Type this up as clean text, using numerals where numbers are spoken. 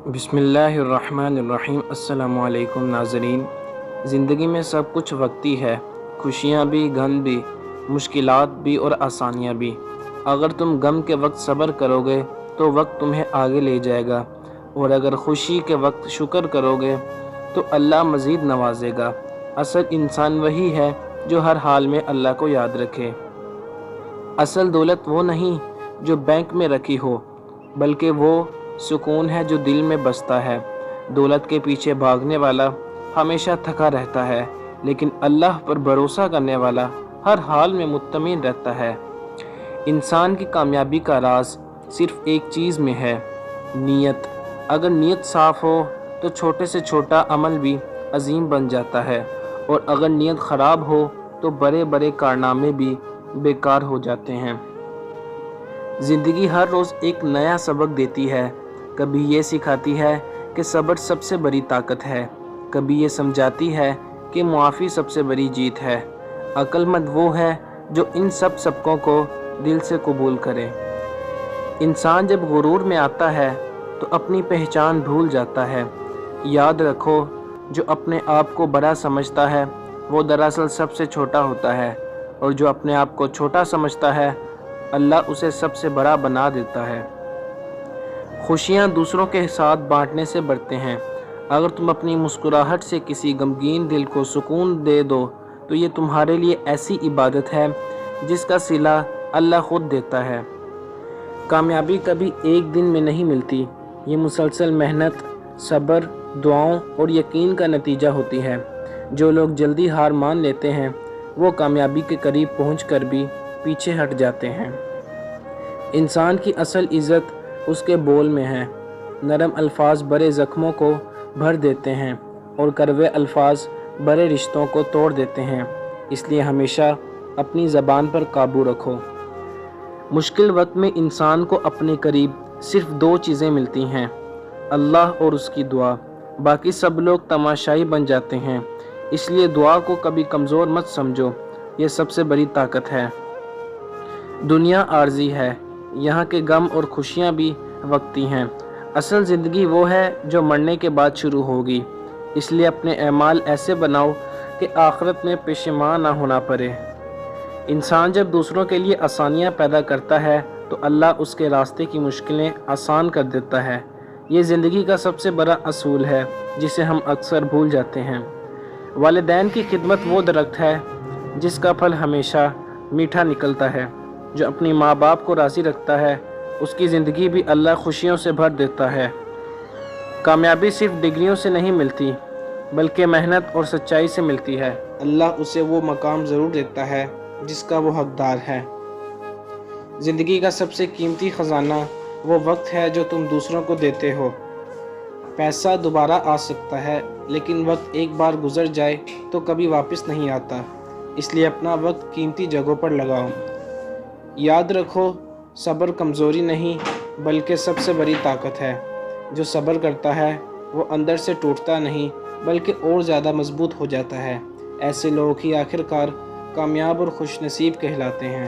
بسم اللہ الرحمن الرحیم۔ السلام علیکم ناظرین۔ زندگی میں سب کچھ وقتی ہے، خوشیاں بھی، غم بھی، مشکلات بھی اور آسانیاں بھی۔ اگر تم غم کے وقت صبر کرو گے تو وقت تمہیں آگے لے جائے گا، اور اگر خوشی کے وقت شکر کرو گے تو اللہ مزید نوازے گا۔ اصل انسان وہی ہے جو ہر حال میں اللہ کو یاد رکھے۔ اصل دولت وہ نہیں جو بینک میں رکھی ہو، بلکہ وہ سکون ہے جو دل میں بستا ہے۔ دولت کے پیچھے بھاگنے والا ہمیشہ تھکا رہتا ہے، لیکن اللہ پر بھروسہ کرنے والا ہر حال میں مطمئن رہتا ہے۔ انسان کی کامیابی کا راز صرف ایک چیز میں ہے، نیت۔ اگر نیت صاف ہو تو چھوٹے سے چھوٹا عمل بھی عظیم بن جاتا ہے، اور اگر نیت خراب ہو تو بڑے بڑے کارنامے بھی بیکار ہو جاتے ہیں۔ زندگی ہر روز ایک نیا سبق دیتی ہے۔ کبھی یہ سکھاتی ہے کہ صبر سب سے بڑی طاقت ہے، کبھی یہ سمجھاتی ہے کہ معافی سب سے بڑی جیت ہے۔ عقل مند وہ ہے جو ان سب سبقوں کو دل سے قبول کرے۔ انسان جب غرور میں آتا ہے تو اپنی پہچان بھول جاتا ہے۔ یاد رکھو، جو اپنے آپ کو بڑا سمجھتا ہے وہ دراصل سب سے چھوٹا ہوتا ہے، اور جو اپنے آپ کو چھوٹا سمجھتا ہے اللہ اسے سب سے بڑا بنا دیتا ہے۔ خوشیاں دوسروں کے ساتھ بانٹنے سے بڑھتے ہیں۔ اگر تم اپنی مسکراہٹ سے کسی غمگین دل کو سکون دے دو تو یہ تمہارے لیے ایسی عبادت ہے جس کا صلہ اللہ خود دیتا ہے۔ کامیابی کبھی ایک دن میں نہیں ملتی، یہ مسلسل محنت، صبر، دعاؤں اور یقین کا نتیجہ ہوتی ہے۔ جو لوگ جلدی ہار مان لیتے ہیں وہ کامیابی کے قریب پہنچ کر بھی پیچھے ہٹ جاتے ہیں۔ انسان کی اصل عزت اس کے بول میں ہے۔ نرم الفاظ بڑے زخموں کو بھر دیتے ہیں، اور کڑوے الفاظ بڑے رشتوں کو توڑ دیتے ہیں۔ اس لیے ہمیشہ اپنی زبان پر قابو رکھو۔ مشکل وقت میں انسان کو اپنے قریب صرف دو چیزیں ملتی ہیں، اللہ اور اس کی دعا۔ باقی سب لوگ تماشائی بن جاتے ہیں۔ اس لیے دعا کو کبھی کمزور مت سمجھو، یہ سب سے بڑی طاقت ہے۔ دنیا عارضی ہے، یہاں کے غم اور خوشیاں بھی وقتی ہیں۔ اصل زندگی وہ ہے جو مرنے کے بعد شروع ہوگی۔ اس لیے اپنے اعمال ایسے بناؤ کہ آخرت میں پشیمان نہ ہونا پڑے۔ انسان جب دوسروں کے لیے آسانیاں پیدا کرتا ہے تو اللہ اس کے راستے کی مشکلیں آسان کر دیتا ہے۔ یہ زندگی کا سب سے بڑا اصول ہے جسے ہم اکثر بھول جاتے ہیں۔ والدین کی خدمت وہ درخت ہے جس کا پھل ہمیشہ میٹھا نکلتا ہے۔ جو اپنی ماں باپ کو راضی رکھتا ہے اس کی زندگی بھی اللہ خوشیوں سے بھر دیتا ہے۔ کامیابی صرف ڈگریوں سے نہیں ملتی بلکہ محنت اور سچائی سے ملتی ہے۔ اللہ اسے وہ مقام ضرور دیتا ہے جس کا وہ حقدار ہے۔ زندگی کا سب سے قیمتی خزانہ وہ وقت ہے جو تم دوسروں کو دیتے ہو۔ پیسہ دوبارہ آ سکتا ہے لیکن وقت ایک بار گزر جائے تو کبھی واپس نہیں آتا، اس لیے اپنا وقت قیمتی جگہوں پر لگاؤ۔ یاد رکھو، صبر کمزوری نہیں بلکہ سب سے بڑی طاقت ہے۔ جو صبر کرتا ہے وہ اندر سے ٹوٹتا نہیں بلکہ اور زیادہ مضبوط ہو جاتا ہے۔ ایسے لوگ ہی آخر کار کامیاب اور خوش نصیب کہلاتے ہیں۔